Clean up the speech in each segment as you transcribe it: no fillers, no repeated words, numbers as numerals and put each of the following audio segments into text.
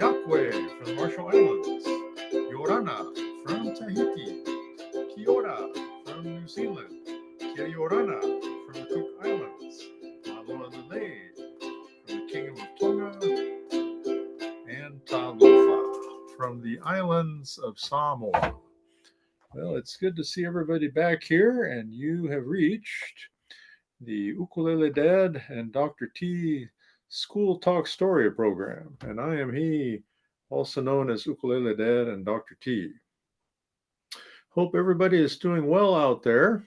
Yakwe from the Marshall Islands, Yorana from Tahiti, Kiora from New Zealand, Kia Yorana from the Cook Islands, Aloha from the Kingdom of Tonga, and Talofa from the islands of Samoa. Well, it's good to see everybody back here, and you have reached the Ukulele Dad and Dr. T School Talk Story program, and I am he, also known as Ukulele Dad and Dr. T. Hope everybody is doing well out there.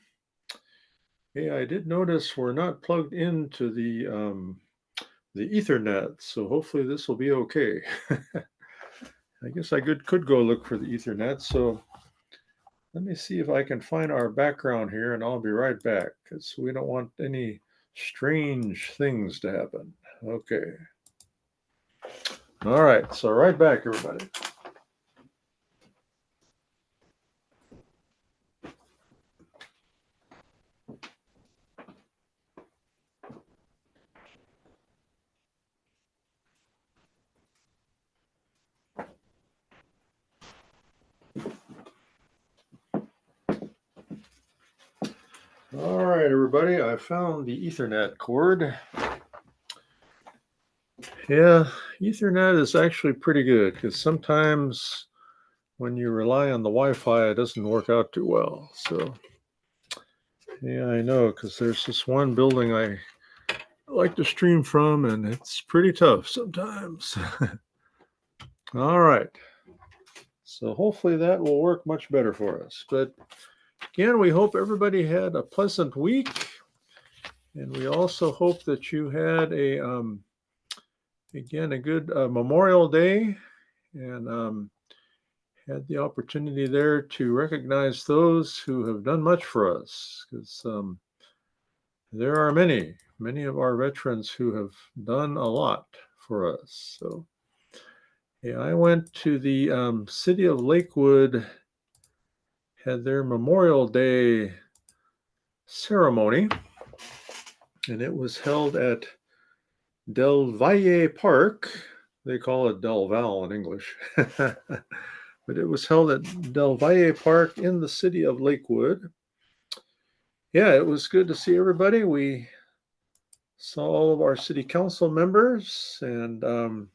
Hey, I did notice we're not plugged into the Ethernet, so hopefully this will be okay. I guess I could go look for the Ethernet, so let me see if I can find our background here, and I'll be right back because we don't want any strange things to happen. Okay. All right, so right back, everybody. All right, everybody, I found the Ethernet cord. Yeah, Ethernet is actually pretty good because sometimes when you rely on the Wi-Fi, it doesn't work out too well. So, yeah, I know because there's this one building I like to stream from, and it's pretty tough sometimes. All right. So hopefully that will work much better for us. But again, we hope everybody had a pleasant week. And we also hope that you had again, a good Memorial Day and had the opportunity there to recognize those who have done much for us. Because there are many of our veterans who have done a lot for us. So yeah, I went to the city of Lakewood, had their Memorial Day ceremony, and it was held at Del Valle Park. They call it Del Val in English. But it was held at Del Valle Park in the city of Lakewood. Yeah, it was good to see everybody. We saw all of our city council members, and a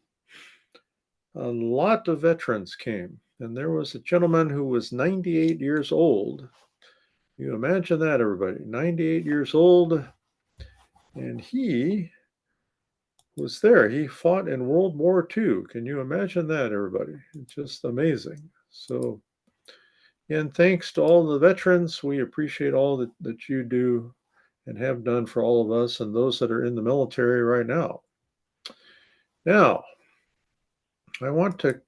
lot of veterans came. And there was a gentleman who was 98 years old. You imagine that, everybody, 98 years old. And he was there. He fought in World War II. Can you imagine that, everybody? It's just amazing. So, and thanks to all the veterans. We appreciate all that you do and have done for all of us and those that are in the military right now. Now, I want to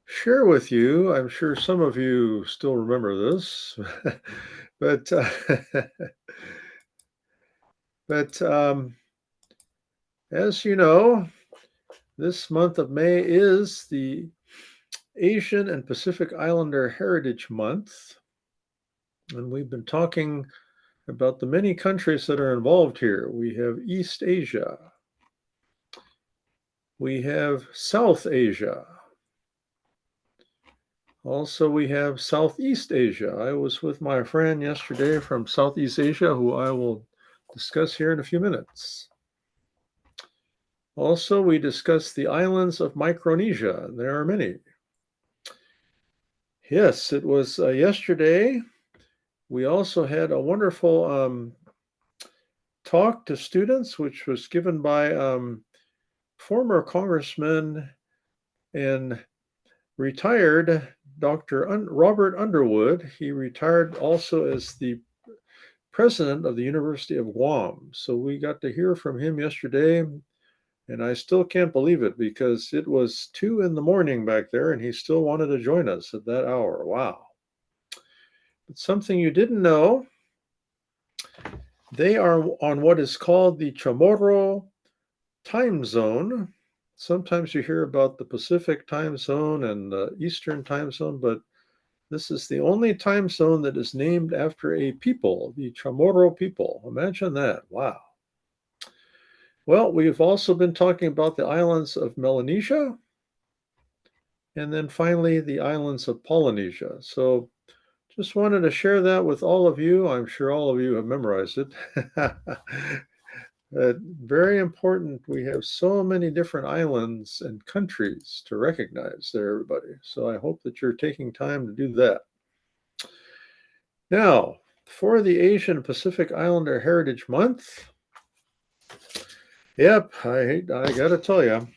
share with you, I'm sure some of you still remember this, but as you know, this month of May is the Asian and Pacific Islander Heritage Month, and we've been talking about the many countries that are involved here. We have East Asia, we have South Asia, also we have Southeast Asia. I was with my friend yesterday from Southeast Asia, who I will discuss here in a few minutes. Also, we discussed the islands of Micronesia. There are many. Yes, it was yesterday. We also had a wonderful talk to students, which was given by former Congressman and retired Dr. Robert Underwood. He retired also as the president of the University of Guam. So we got to hear from him yesterday, and I still can't believe it because it was 2 a.m. back there, and he still wanted to join us at that hour. Wow. But something you didn't know, they are on what is called the Chamorro time zone. Sometimes you hear about the Pacific time zone and the Eastern time zone, but this is the only time zone that is named after a people, the Chamorro people. Imagine that. Wow. Well, we've also been talking about the islands of Melanesia, and then finally the islands of Polynesia. So just wanted to share that with all of you. I'm sure all of you have memorized it. Very important. We have so many different islands and countries to recognize there, everybody. So I hope that you're taking time to do that. Now, for the Asian Pacific Islander Heritage Month, yep, I got to tell you,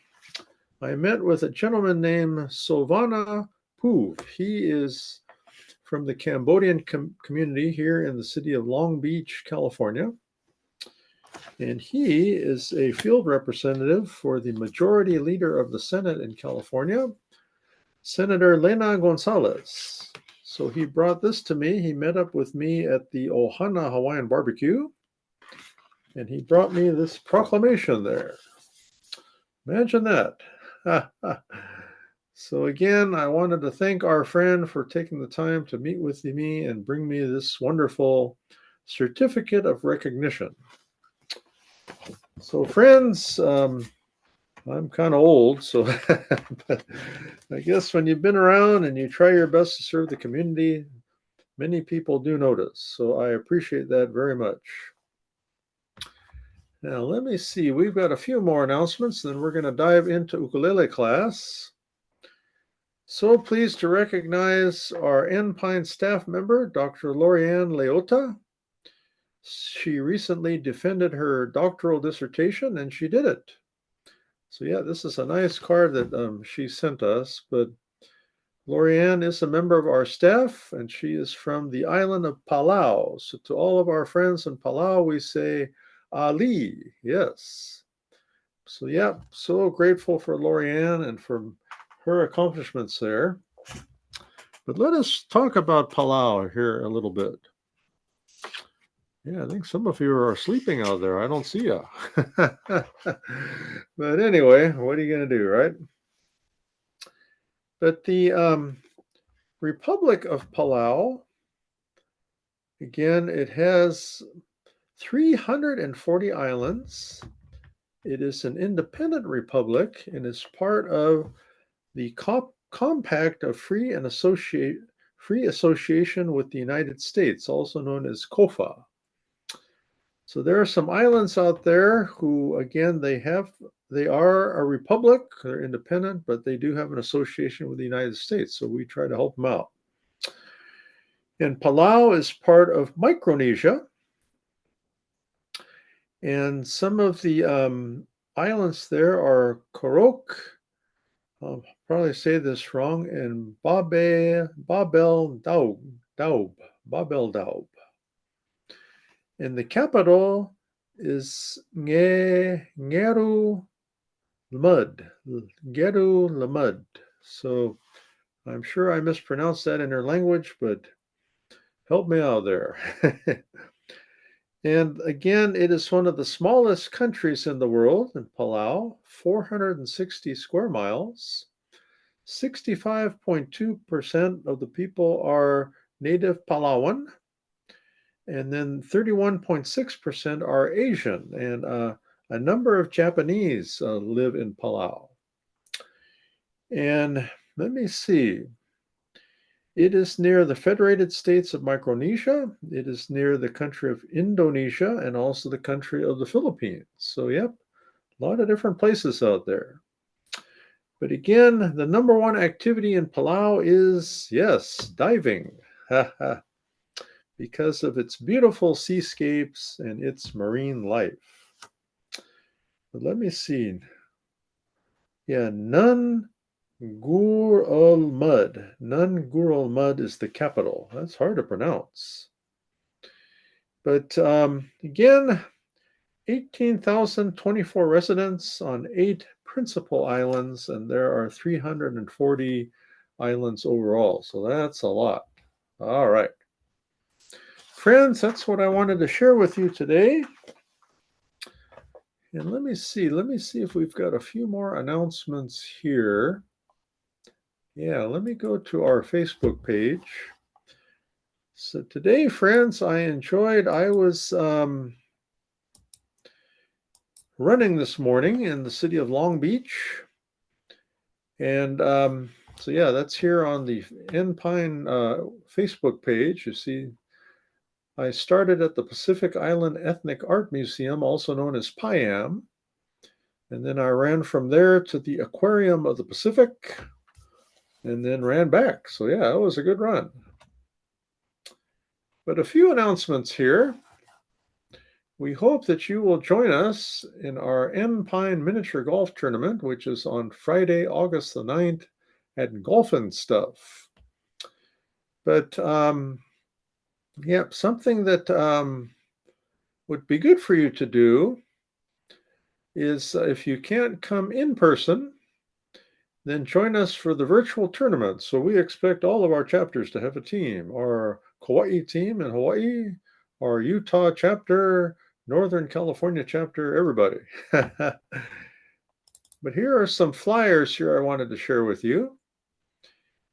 I met with a gentleman named Sovana Puv. He is from the Cambodian community here in the city of Long Beach, California. And he is a field representative for the majority leader of the Senate in California, Senator Lena Gonzalez. So he brought this to me. He met up with me at the Ohana Hawaiian Barbecue, and he brought me this proclamation there. Imagine that. So again, I wanted to thank our friend for taking the time to meet with me and bring me this wonderful certificate of recognition. So friends, I'm kind of old, so but I guess when you've been around and you try your best to serve the community, many people do notice. So I appreciate that very much. Now, let me see. We've got a few more announcements, then we're going to dive into ukulele class. So pleased to recognize our Enpine staff member, Dr. Lorianne Leota. She recently defended her doctoral dissertation, and she did it. So yeah, this is a nice card that she sent us, but Lorianne is a member of our staff, and she is from the island of Palau. So to all of our friends in Palau, we say Alii, yes. So yeah, so grateful for Lorianne and for her accomplishments there. But let us talk about Palau here a little bit. Yeah, I think some of you are sleeping out there. I don't see you. But anyway, what are you going to do, right? But the Republic of Palau, again, it has 340 islands. It is an independent republic and is part of the Compact of Free Association with the United States, also known as COFA. So there are some islands out there who, again, they are a republic, they're independent, but they do have an association with the United States. So we try to help them out. And Palau is part of Micronesia. And some of the islands there are Korok, I'll probably say this wrong, and Babel Daub. And the capital is Ngeru Lamud. So I'm sure I mispronounced that in their language, but help me out there. And again, it is one of the smallest countries in the world in Palau, 460 square miles. 65.2% of the people are native Palauan, and then 31.6% are Asian, and a number of Japanese live in Palau. And let me see. It is near the Federated States of Micronesia. It is near the country of Indonesia and also the country of the Philippines. So, yep, a lot of different places out there. But again, the number one activity in Palau is, yes, diving. Because of its beautiful seascapes and its marine life. But let me see. Yeah, Nun Gurul Mud is the capital. That's hard to pronounce. But again, 18,024 residents on 8 principal islands, and there are 340 islands overall. So that's a lot. All right. Friends, that's what I wanted to share with you today. And let me see if we've got a few more announcements here. Yeah, let me go to our Facebook page. So today, friends, I was running this morning in the city of Long Beach. And So yeah, that's here on the Enpine Facebook page. You see, I started at the Pacific Island Ethnic Art Museum, also known as PIAM, and then I ran from there to the Aquarium of the Pacific, and then ran back. So yeah, it was a good run. But a few announcements here. We hope that you will join us in our Enpine Miniature Golf Tournament, which is on Friday, August the 9th at Golfin' Stuff. But yeah, something that would be good for you to do is if you can't come in person, then join us for the virtual tournament. So we expect all of our chapters to have a team. Our Kauai team in Hawaii, our Utah chapter, Northern California chapter, everybody. But here are some flyers here I wanted to share with you.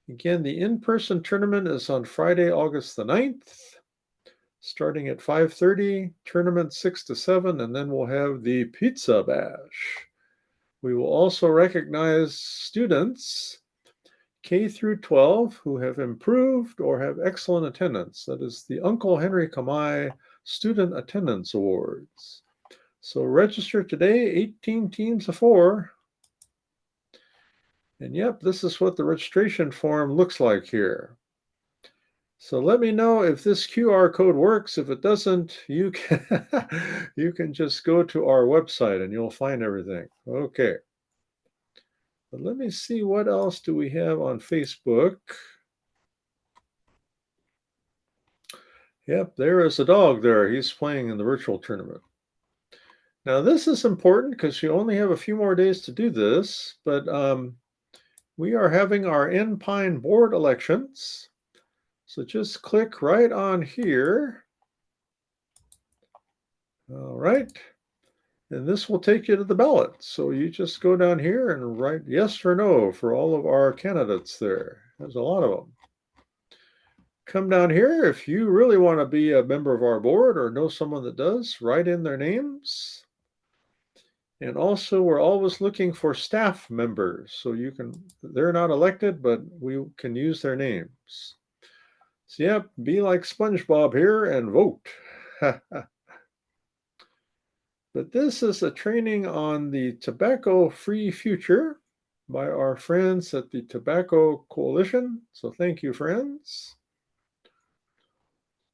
Again, the in-person tournament is on Friday, August the 9th, starting at 5:30, tournament 6 to 7, and then we'll have the pizza bash. We will also recognize students K through 12 who have improved or have excellent attendance. That is the Uncle Henry Kamai Student Attendance Awards. So register today, 18 teams of 4. And yep, this is what the registration form looks like here. So let me know if this QR code works. If it doesn't, you can just go to our website and you'll find everything. Okay. But let me see, what else do we have on Facebook? Yep, there is a dog there. He's playing in the virtual tournament. Now, this is important because you only have a few more days to do this, but we are having our Enpine board elections. So just click right on here. All right. And this will take you to the ballot. So you just go down here and write yes or no for all of our candidates there. There's a lot of them. Come down here. If you really want to be a member of our board or know someone that does, write in their names. And also, we're always looking for staff members. So they're not elected, but we can use their names. So yep, be like SpongeBob here and vote. But this is a training on the tobacco-free future by our friends at the Tobacco Coalition. So thank you, friends.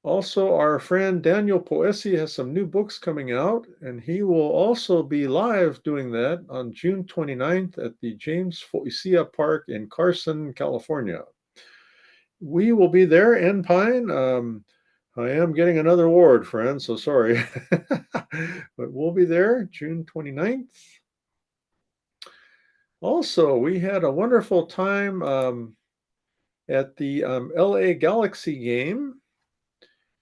Also, our friend Daniel Poesi has some new books coming out, and he will also be live doing that on June 29th at the James Foisia Park in Carson, California. We will be there in Pine. I am getting another award, friends, so sorry. But we'll be there June 29th. Also, we had a wonderful time at the LA Galaxy game.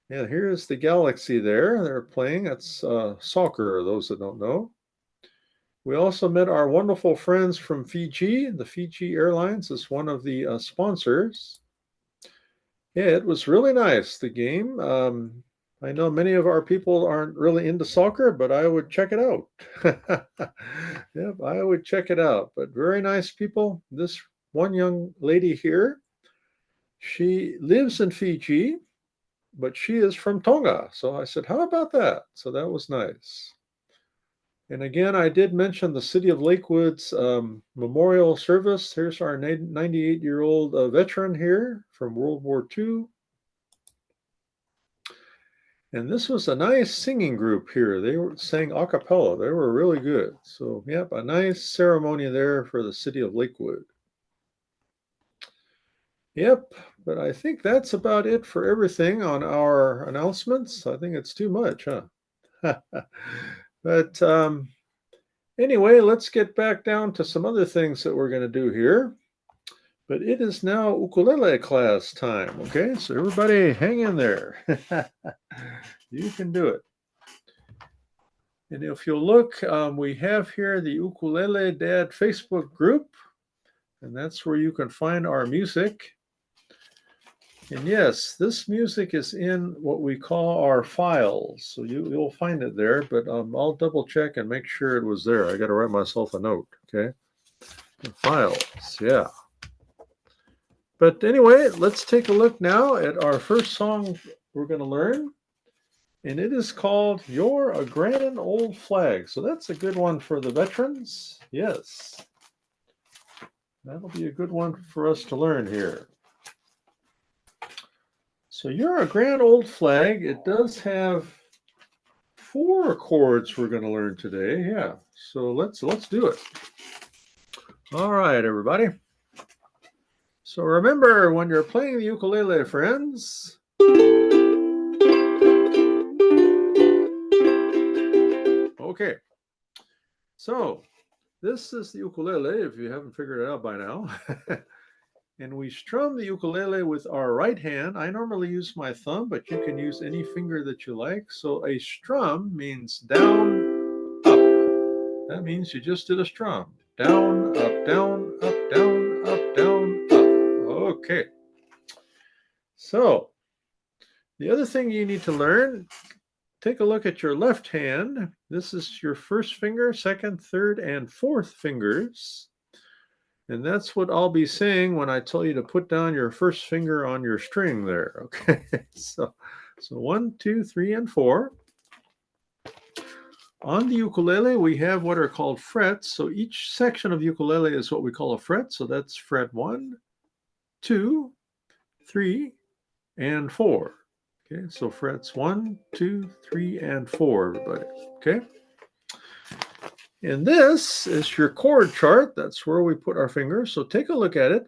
And here's the Galaxy there. They're playing. It's soccer, those that don't know. We also met our wonderful friends from Fiji. The Fiji Airlines is one of the sponsors. Yeah, it was really nice, the game. I know many of our people aren't really into soccer, but I would check it out. Yep, I would check it out. But very nice people. This one young lady here, she lives in Fiji, but she is from Tonga. So I said, how about that? So that was nice. And again, I did mention the City of Lakewood's memorial service. Here's our 98-year-old veteran here from World War II. And this was a nice singing group here. They sang a cappella. They were really good. So, yep, a nice ceremony there for the City of Lakewood. Yep, but I think that's about it for everything on our announcements. I think it's too much, huh? But anyway, let's get back down to some other things that we're going to do here. But it is now ukulele class time, okay? So everybody hang in there. You can do it. And if you'll look, we have here the Ukulele Dad Facebook group, and that's where you can find our music. And yes, this music is in what we call our files. So you'll find it there, but I'll double check and make sure it was there. I got to write myself a note, okay? The files, yeah. But anyway, let's take a look now at our first song we're going to learn. And it is called You're a Grand Old Flag. So that's a good one for the veterans. Yes. That'll be a good one for us to learn here. So You're a Grand Old Flag. It does have 4 chords we're going to learn today. Yeah. So let's do it. All right, everybody. So remember, when you're playing the ukulele, friends, okay. So this is the ukulele, if you haven't figured it out by now. And we strum the ukulele with our right hand. I normally use my thumb, but you can use any finger that you like. So a strum means down, up. That means you just did a strum. Down, up, down, up, down, up, down, up. Okay. So the other thing you need to learn, take a look at your left hand. This is your first finger, second, third, and fourth fingers. And that's what I'll be saying when I tell you to put down your first finger on your string there. Okay, so 1, 2, 3, and 4. On the ukulele, we have what are called frets. So each section of ukulele is what we call a fret. So that's fret 1, 2, 3, and 4. Okay, so frets 1, 2, 3, and 4, everybody. Okay. And this is your chord chart. That's where we put our fingers. So take a look at it.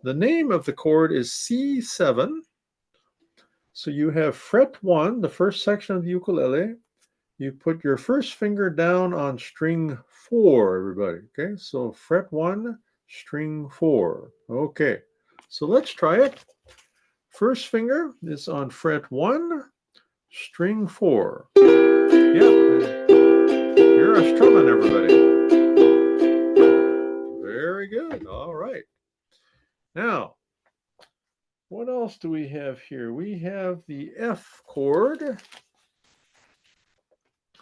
The name of the chord is C7. So you have fret 1, the first section of the ukulele. You put your first finger down on string 4, everybody. Okay, so fret 1, string 4. Okay, so let's try it. First finger is on fret 1, string 4. Yep, you're a strumming, everybody. Very good. All right. Now, what else do we have here? We have the F chord.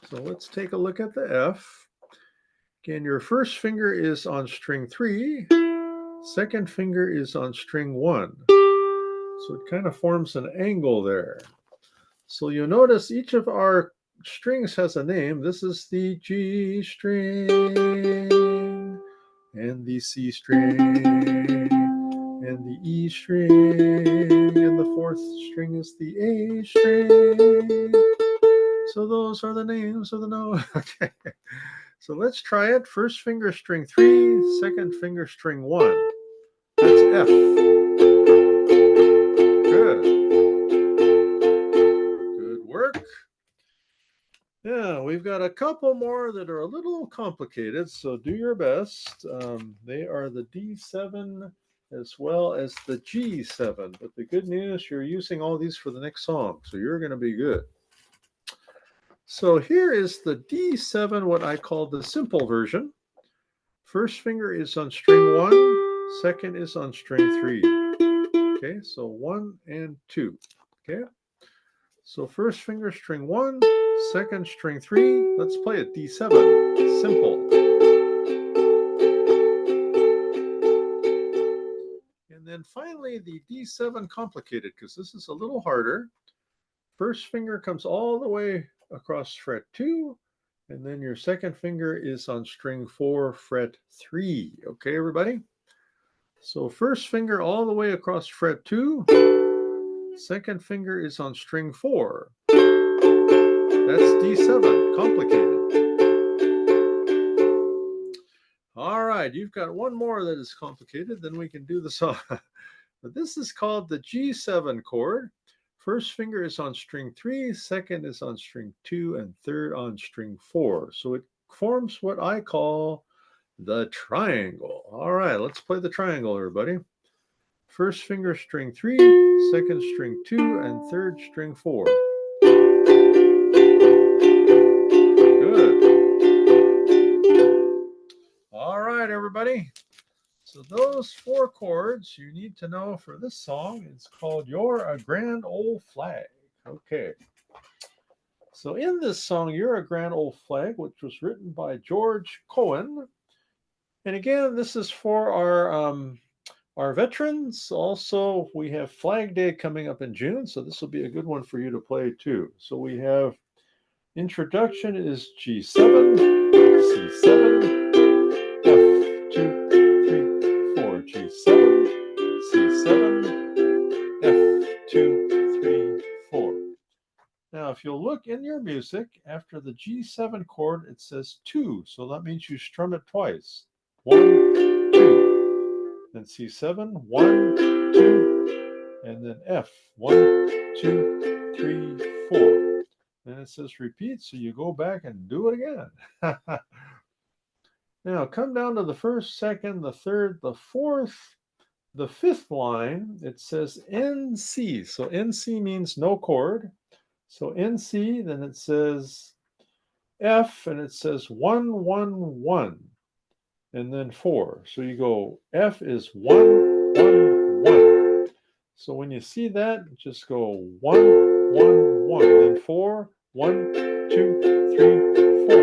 So let's take a look at the F. Again, your first finger is on string 3. Second finger is on string 1. So it kind of forms an angle there. So you'll notice each of our strings has a name. This is the G string, and the C string, and the E string, and the fourth string is the A string. So those are the names of the notes. Okay. So let's try it. First finger string 3, second finger string 1. That's F. Good. Good work. Yeah, we've got a couple more that are a little complicated, so do your best. They are the D7 as well as the G7. But the good news, you're using all these for the next song, so you're going to be good. So here is the D7, what I call the simple version. First finger is on string 1, second is on string 3. Okay, so 1 and 2. Okay, so first finger string 1, second string 3. Let's play it. D7, simple. And then finally the D7 complicated, because this is a little harder. First finger comes all the way across fret 2, and then your second finger is on string 4, fret 3. Okay, everybody? So first finger all the way across fret 2. Second finger is on string 4. That's D7, complicated. All right, you've got one more that is complicated, then we can do the song. But this is called the G7 chord. First finger is on string 3, second is on string 2, and third on string 4. So it forms what I call the triangle. All right, let's play the triangle, everybody. First finger string 3, second string 2, and third string 4. Good. All right, everybody. So those 4 chords you need to know for this song. It's called You're a Grand Old Flag. Okay. So in this song, You're a Grand Old Flag, which was written by George Cohen. And again, this is for our Our veterans also, we have Flag Day coming up in June, so this will be a good one for you to play too. So we have introduction is G7, C7, F2, 3, 4, G7, C7, F2, 3, 4. Now, if you'll look in your music, after the G7 chord, it says 2. So that means you strum it twice. 1, 2. Then C7, 1, 2. And then F, 1, 2, 3, 4. And it says repeat, so you go back and do it again. Now, come down to the first, second, the third, the fourth, the fifth line. It says NC. So NC means no chord. So NC, then it says F, and it says 1, 1, 1, and then 4. So you go F is 1, 1, 1. So when you see that, just go 1, 1, 1, then 4, 1, 2, 3, 4.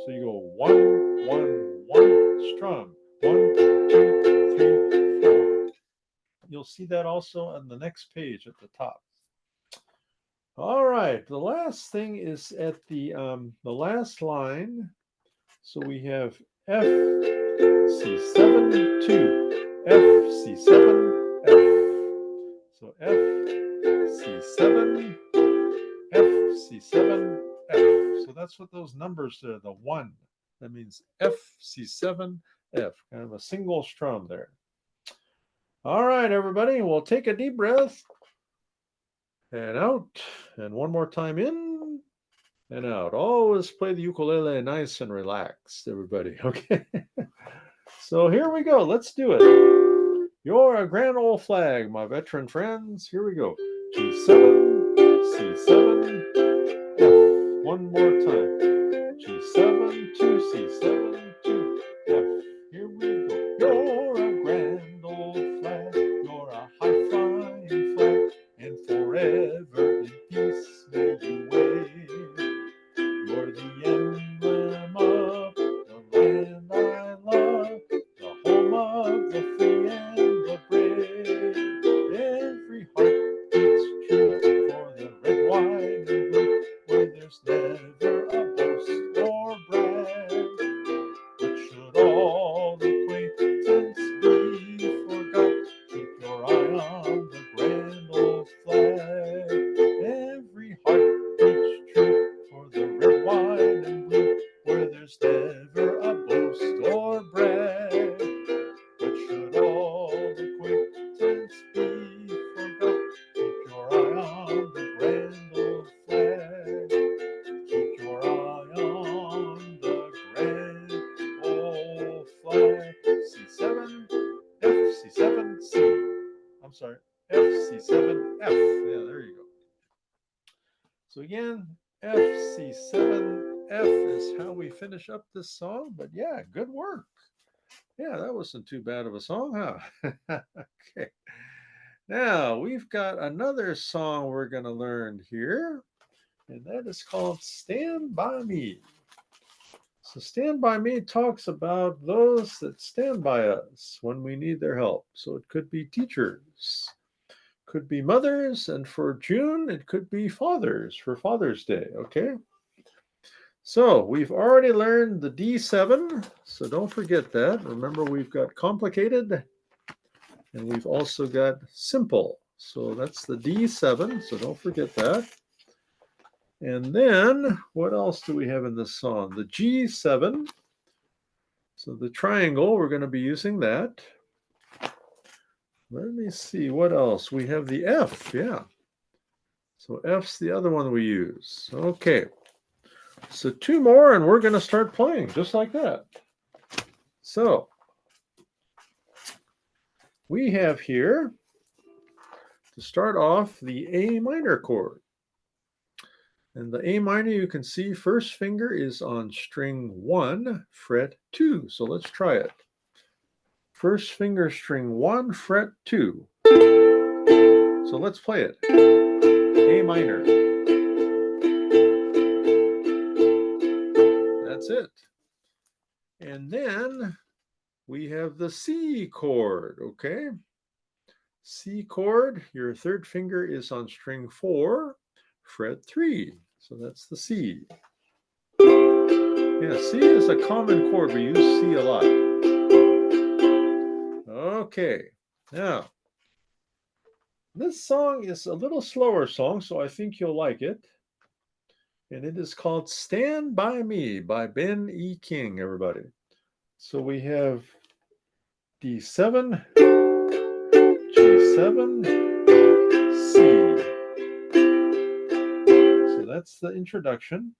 So you go 1, 1, 1, strum, 1, 2, 3, 4. You'll see that also on the next page at the top. All right, the last thing is at the last line. So we have F, C7, 2, F, C7, F. So F, C7, F, C7, F. So that's what those numbers are, the 1. That means F, C7, F, kind of a single strum there. All right, everybody, we'll take a deep breath. And out, and one more time in and out. Always play the ukulele nice and relaxed, everybody, okay? So here we go, let's do it. You're a grand old flag, my veteran friends. Here we go. G7, C7, F. One more time. G7, 2, C7, 2, F. Here we go. You're a grand old flag. You're a high-flying flag. And forever in peace may you wave. You're the emblem of the land I love, the home of the free and the brave. Every heart beats true for the red, white, and blue, where there's never a boast or brag. But should all acquaintance be forgot, keep your eye on the grand old flag. Every heart beats true for the red, white, and blue, where there's never a boast or brag. But should all acquaintance be forgot, keep your eye on the grand old flag. Keep your eye on the grand old flag. C7, F, C7, C. I'm sorry, F, C7, F. Yeah, there you go. So again, F, C7, F is how we finish up this song. But yeah, good work. Yeah, that wasn't too bad of a song, huh? Okay. Now we've got another song we're going to learn here, and that is called Stand By Me. So Stand By Me talks about those that stand by us when we need their help. So it could be teachers, could be mothers, and for June, it could be fathers for Father's Day, okay? So we've already learned the D7, so don't forget that. Remember, we've got complicated, and we've also got simple. So that's the D7, so don't forget that. And then what else do we have in this song? The G7. So the triangle, we're going to be using that. Let me see what else. We have the F, yeah. So F's the other one we use. Okay. So 2 more and we're going to start playing just like that. So we have here, to start off, the A minor chord. And the A minor, you can see first finger is on string 1, fret 2. So let's try it. First finger, string 1, fret 2. So let's play it. A minor. That's it. And then we have the C chord, okay? C chord, your third finger is on string 4, fret 3. So that's the C. Yeah, C is a common chord. We use C a lot. Okay, now this song is a little slower song, so I think you'll like it. And it is called Stand By Me by Ben E. King, everybody. So we have D7, G7, C. So that's the introduction.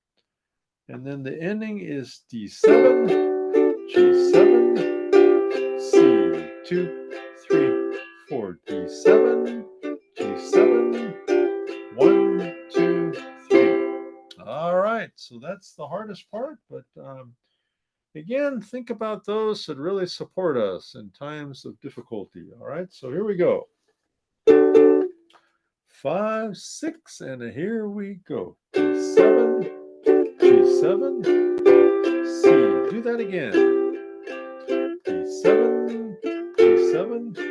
And then the ending is D7, G7, C. 2, 3, 4. D7, G7, 1, 2, 3. All right, so that's the hardest part, but again, think about those that really support us in times of difficulty. All right, so here we go. 5, 6, and here we go. D7, G7, C. Do that again. D7, G7, C.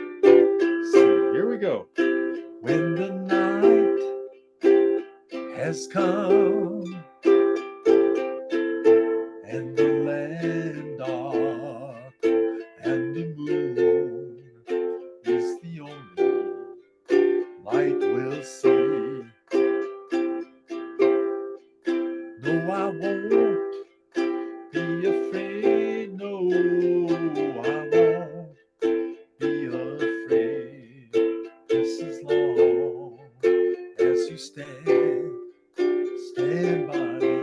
Here we go. When the night has come and the land dark and the moon is the only light we'll see. No, I won't be afraid. No, I won't be afraid. Just as long as you stand by me.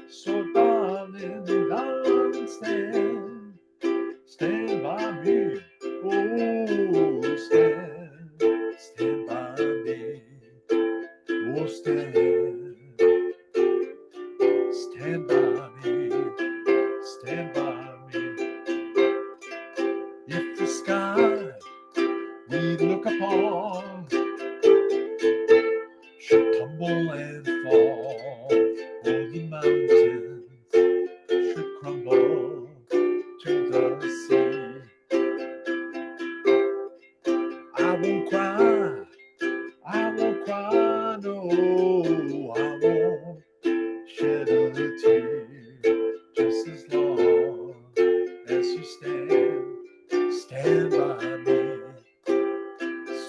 So darling, darling, stand by me. Oh, stand by me. Oh, stand by me. Stand by me. If the sky we look upon should tumble and fall, or the mountains should crumble to the sea, I won't cry, no, I won't shed a tear, just as long as you stand by me.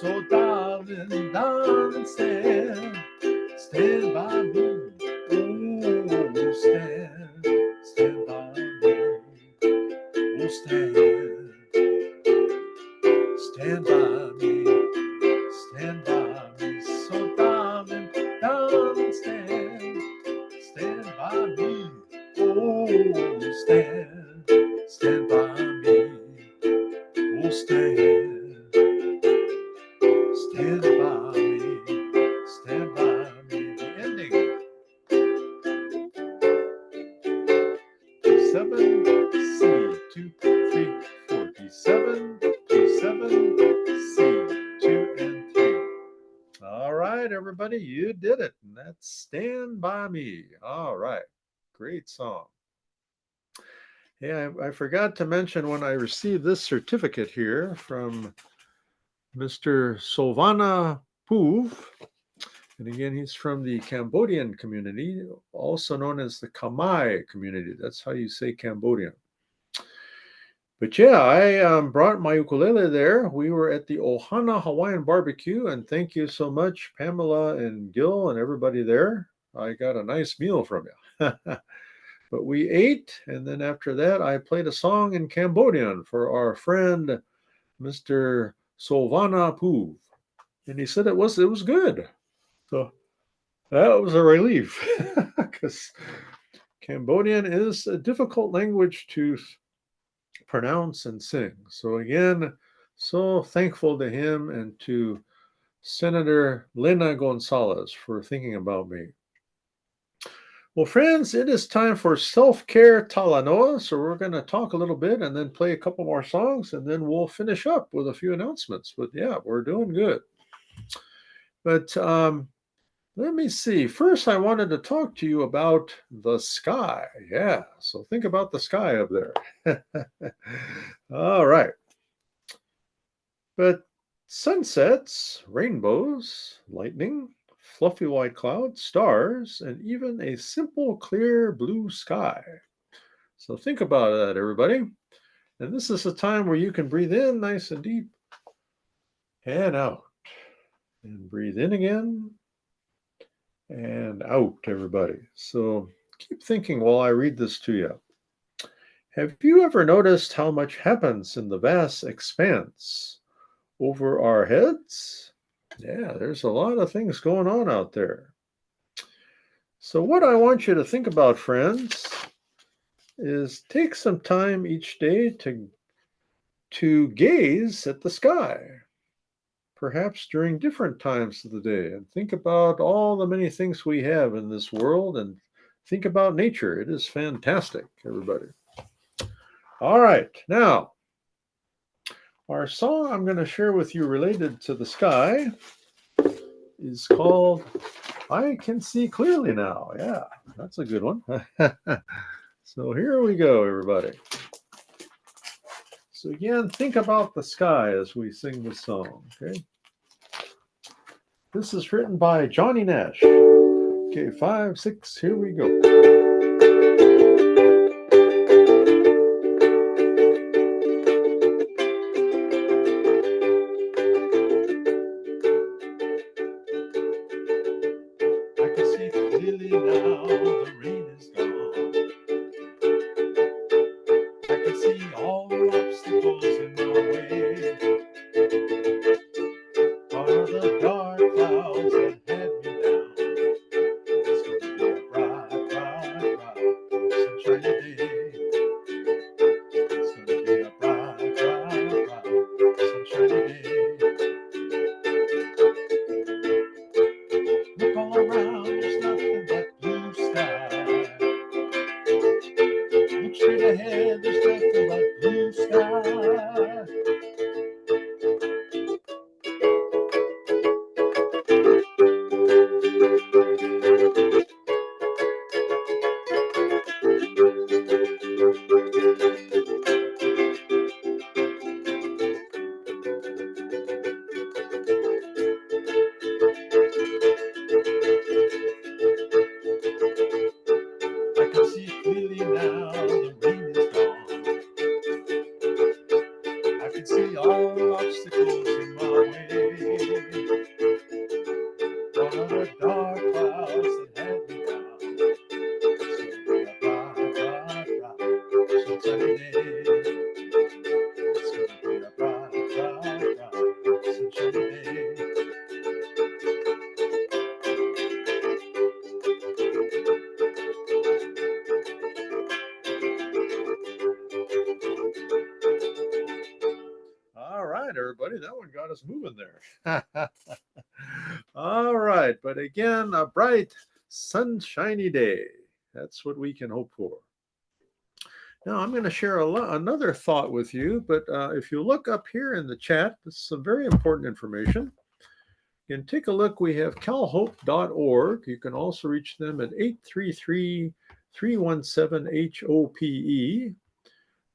So darling, darling, stand by me. Oh, stand by me. Oh, stand by me. Stand by me. So darling, darling, stand by me. Oh, stand by me. Oh, stand by me. Stand by me. The ending. D7, C, 2, 3, 4. D7, G7, C, 2 and 3. All right, everybody, you did it. And that's Stand By Me. All right, great song. Yeah, I forgot to mention when I received this certificate here from Mr. Sovana Puv. And again, he's from the Cambodian community, also known as the Khmer community. That's how you say Cambodian. But yeah, I brought my ukulele there. We were at the Ohana Hawaiian barbecue, and thank you so much, Pamela and Gil and everybody there. I got a nice meal from you. But we ate, and then after that, I played a song in Cambodian for our friend, Mr. Solvana Puv. And he said it was good. So that was a relief because Cambodian is a difficult language to pronounce and sing. So again, so thankful to him and to Senator Lena Gonzalez for thinking about me. Well, friends, it is time for self-care talanoa. So we're going to talk a little bit and then play a couple more songs, and then we'll finish up with a few announcements. But yeah, we're doing good. But Let me see. First, I wanted to talk to you about the sky. Yeah, so think about the sky up there. All right. But sunsets, rainbows, lightning, fluffy white clouds, stars, and even a simple clear blue sky. So think about that, everybody. And this is a time where you can breathe in nice and deep and out. And breathe in again and out, everybody. So keep thinking while I read this to you. Have you ever noticed how much happens in the vast expanse over our heads? Yeah, there's a lot of things going on out there. So, what I want you to think about, friends, is take some time each day to gaze at the sky, perhaps during different times of the day, and think about all the many things we have in this world and think about nature. It is fantastic, everybody. All right, now, our song I'm going to share with you related to the sky is called I Can See Clearly Now. Yeah, that's a good one. So here we go, everybody. So again, think about the sky as we sing this song, okay? This is written by Johnny Nash. Okay, 5, 6, here we go. I can see clearly now, the rain is gone. I can see all the obstacles in my way. Are the dark clouds that had me down. It's gonna be a bright, bright, bright, sunshiny day. It's gonna be a bright, bright, bright, sunshiny day. Look all around, there's nothing but blue sky. Look straight ahead, there's nothing but blue sky. I can see clearly now, the rain is gone. I can see all the obstacles in my way. All the dark clouds that had me down. It's gonna be a bright, bright, bright, sunshiny day. It's gonna be a bright, bright, bright, sunshiny day. All right, everybody, that one got us moving there. All right, but again, a bright, sunshiny day. That's what we can hope for. Now, I'm going to share another thought with you, but if you look up here in the chat, this is some very important information. You can take a look. We have calhope.org. You can also reach them at 833-317-HOPE.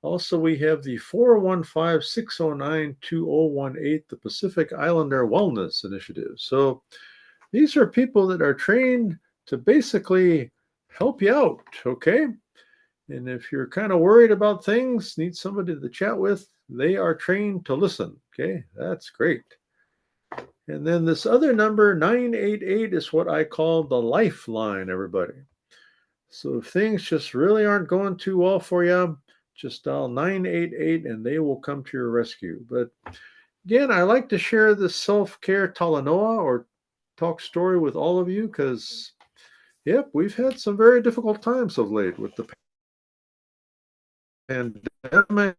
Also, we have the 415-609-2018, the Pacific Islander Wellness Initiative. So these are people that are trained to basically help you out, okay? And if you're kind of worried about things, need somebody to chat with, they are trained to listen, okay? That's great. And then this other number, 988, is what I call the lifeline, everybody. So if things just really aren't going too well for you, just dial 988 and they will come to your rescue. But again, I like to share this self-care talanoa or talk story with all of you because, yep, we've had some very difficult times of late with the pandemic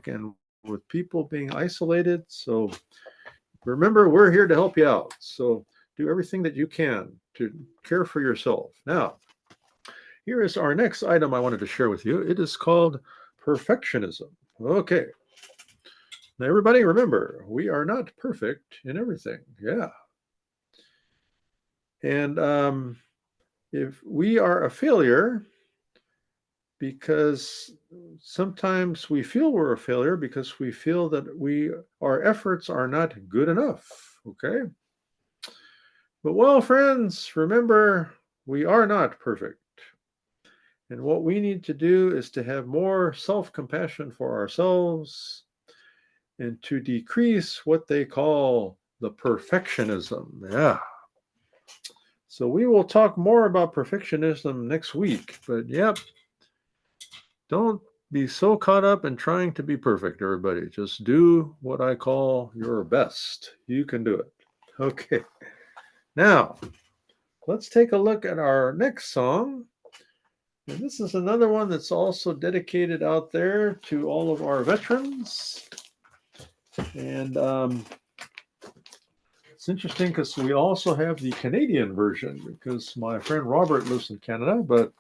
and with people being isolated. So remember, we're here to help you out. So do everything that you can to care for yourself. Now, here is our next item I wanted to share with you. It is called perfectionism. Okay. Now, everybody, remember, we are not perfect in everything. Yeah. And if we are a failure, because sometimes we feel we're a failure because we feel that our efforts are not good enough. Okay. But well, friends, remember, we are not perfect. And what we need to do is to have more self compassion for ourselves and to decrease what they call the perfectionism. Yeah. So we will talk more about perfectionism next week. But yep, don't be so caught up in trying to be perfect, everybody. Just do what I call your best. You can do it. Okay. Now, let's take a look at our next song. And this is another one that's also dedicated out there to all of our veterans. And it's interesting because we also have the Canadian version because my friend Robert lives in Canada. But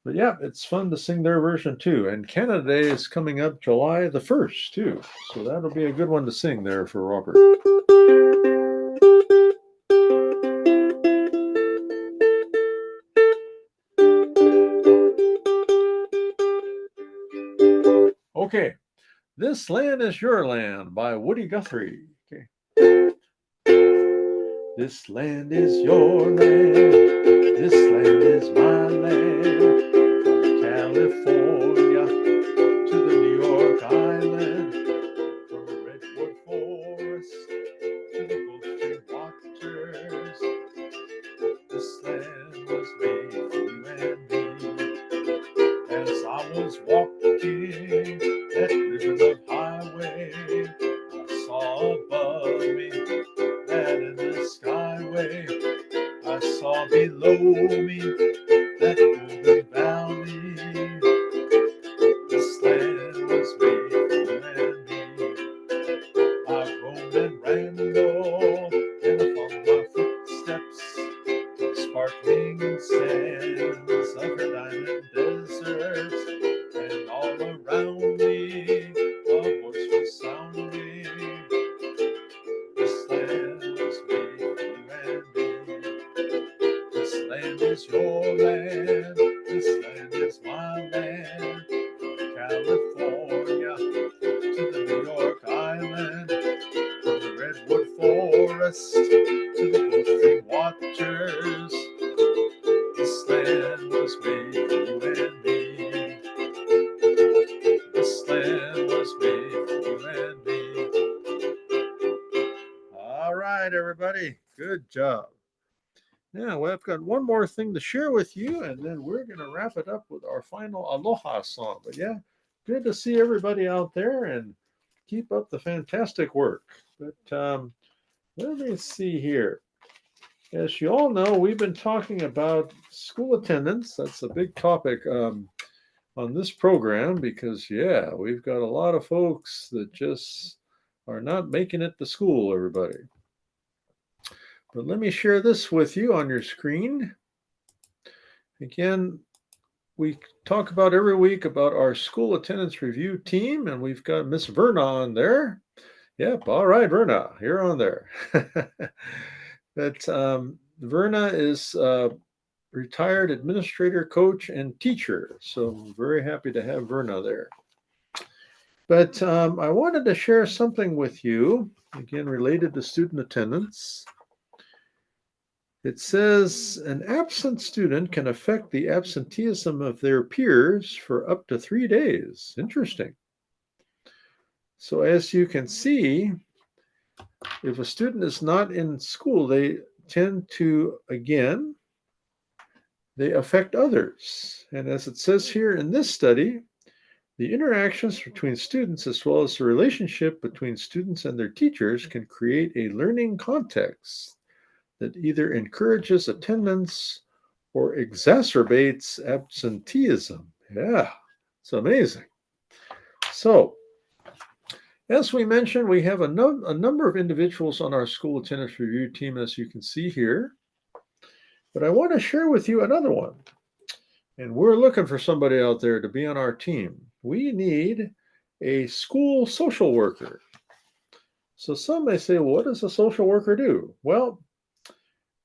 yeah, it's fun to sing their version too. And Canada Day is coming up July the 1st too. So that'll be a good one to sing there for Robert. Okay. This Land is Your Land by Woody Guthrie. Okay. This land is your land. This land is my land. From California to the New York Island. From the Redwood Forest to the Gulf Stream waters. This land was made for you and me. As I was walking that ribbon of highway, I saw above me that in the skyway. I saw below me that golden valley. This land was made for you and me. I roamed and rambled and I followed my footsteps. Sparkling sands of her diamond deserts, and all around me a voice was sounding. This land was made for you and me. This land is your land. This land is my land. From California to the New York Island, from the Redwood Forest to the Gulf Stream waters. This land was made for you and me. This land was made for you and me. All right, everybody. Good job. Now, well, I've got one more thing to share with you, and then we're going to wrap it up with our final Aloha song. But yeah, good to see everybody out there and keep up the fantastic work. But let me see here. As you all know, we've been talking about school attendance. That's a big topic on this program because, yeah, we've got a lot of folks that just are not making it to school, everybody. But let me share this with you on your screen. Again, we talk about every week about our school attendance review team, and we've got Miss Verna on there. Yep, all right, Verna, you're on there. But Verna is retired administrator, coach, and teacher. So I'm very happy to have Verna there. But I wanted to share something with you, again, related to student attendance. It says an absent student can affect the absenteeism of their peers for up to 3 days. Interesting. So as you can see, if a student is not in school, they tend to, again, they affect others. And as it says here in this study, the interactions between students as well as the relationship between students and their teachers can create a learning context that either encourages attendance or exacerbates absenteeism. Yeah, it's amazing. So, as we mentioned, we have a number of individuals on our school attendance review team, as you can see here. But I want to share with you another one. And we're looking for somebody out there to be on our team. We need a school social worker. So some may say, well, what does a social worker do? Well,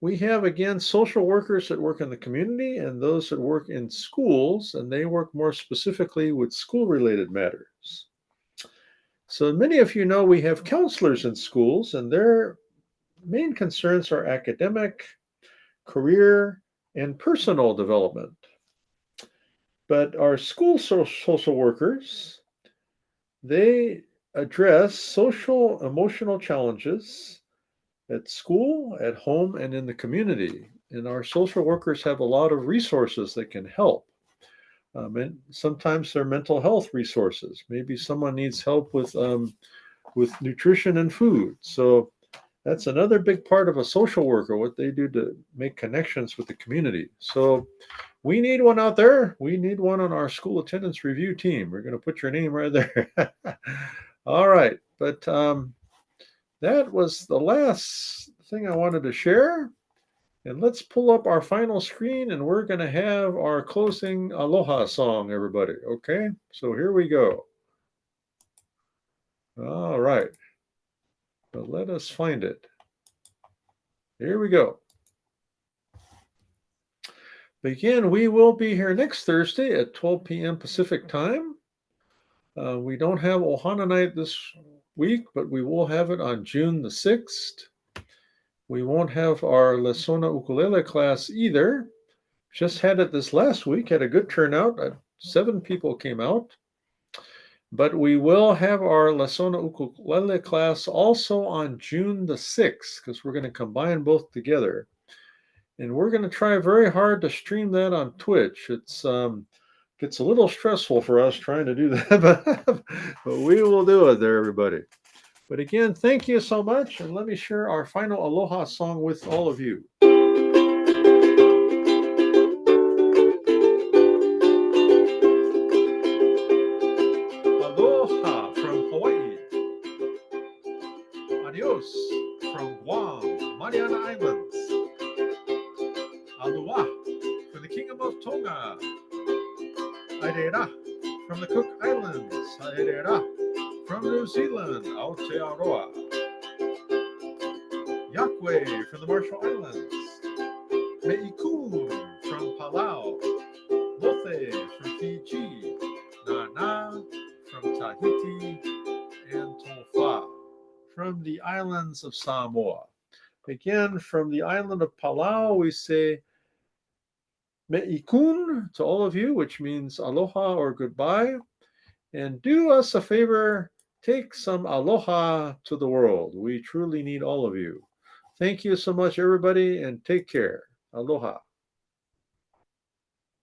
We have, again, social workers that work in the community and those that work in schools, and they work more specifically with school-related matters. So many of you know we have counselors in schools, and their main concerns are academic, career, and personal development. But our school social workers, they address social emotional challenges at school, at home, and in the community. And our social workers have a lot of resources that can help. And sometimes they're mental health resources. Maybe someone needs help with nutrition and food. So that's another big part of a social worker, what they do to make connections with the community. So we need one out there. We need one on our school attendance review team. We're going to put your name right there. All right. But that was the last thing I wanted to share. And let's pull up our final screen and we're going to have our closing Aloha song, everybody. Okay. So here we go. All right. But let us find it. Here we go. Again, we will be here next Thursday at 12 p.m. Pacific time. We don't have Ohana Night this week, but we will have it on June the 6th. We won't have our Lesona Ukulele class either. Just had it this last week, had a good turnout. 7 people came out. But we will have our Lesona Ukulele class also on June the 6th, because we're going to combine both together. And we're going to try very hard to stream that on Twitch. It's gets a little stressful for us trying to do that, but we will do it there, everybody. But again, thank you so much, and let me share our final Aloha song with all of you. Aloha from Hawaii. Adios from Guam, Mariana Islands. Aloha for the Kingdom of Tonga. Airera from the Cook Islands. Airera from New Zealand. Aotearoa. Yahweh from the Marshall Islands. Me'ikun from Palau. Mothe from Fiji. Nana from Tahiti. And Tofa from the islands of Samoa. Again, from the island of Palau, we say Me'ikun to all of you, which means aloha or goodbye. And do us a favor, take some aloha to the world. We truly need all of you. Thank you so much, everybody, and take care. Aloha.